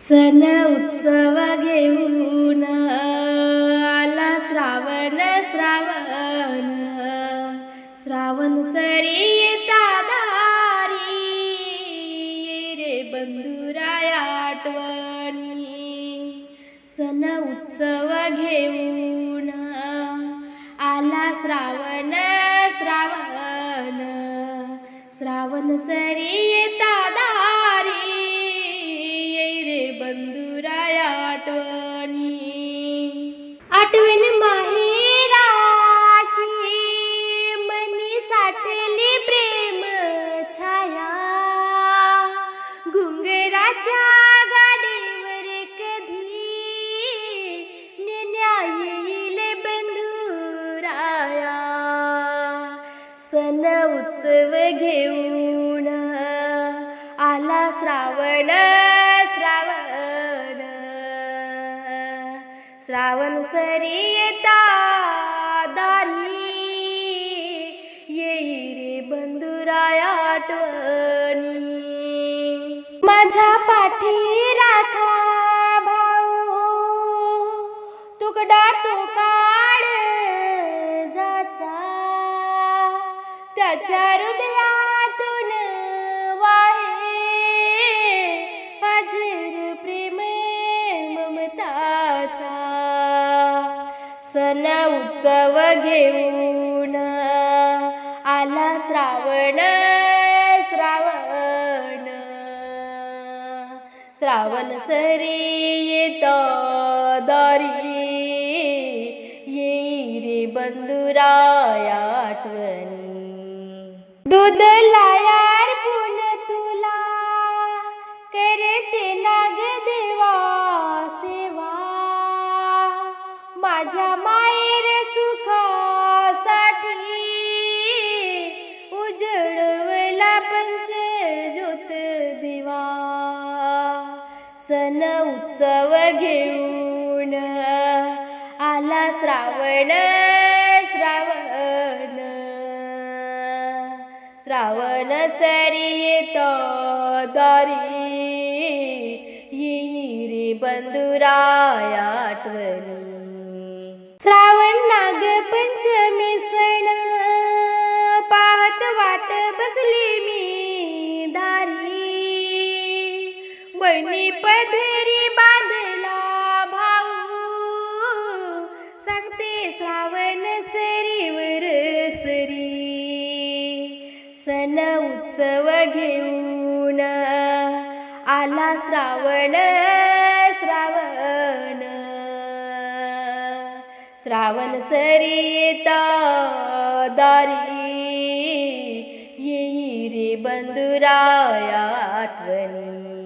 सण उत्सव घेऊन आला श्रावण श्रावण श्रावण सरी येता दारी रे बंधुराया आठवणी सण उत्सव घेऊन आला श्रावण श्रावण श्रावण सरी येता दारी बंधुराया आठवणी आठवण माहेराची मनी साठली प्रेम छाया घुंगराच्या गाडीवर कधी नेण्या येईल बंधुराया सण उत्सव घेऊन आला श्रावण श्रावण सरी येता दारी येई रे बंधुराया आठवणी माझ्या पाठी राखा भाऊ तुकडा तो काढ जाचा त्याच्या हृदयातून वाहे पाझर प्रेम ममताचा सण उत्सव घेऊन आला श्रावण श्रावण श्रावण सरी येता दारी येई रे बंधुराया आठवणी दूध लायार पुन तुला करते नाग देवा सेवा माझ्या मायेर सुखासाठी उजळवला पंच ज्योत दिवा सण उत्सव घेऊन आला श्रावण श्रावण श्रावण सरी येता दारी येई रे बंधुराया आठवणी श्रावण नाग पंचमी सण पाहत वाट बसली मी दारी बहिणी पदरी बांधला भाऊ सांगते श्रावण सरीवर सरी सण उत्सव घेऊन आला श्रावण श्रावण श्रावण सरी येता दारी येई रे बंधुराया आठवणी।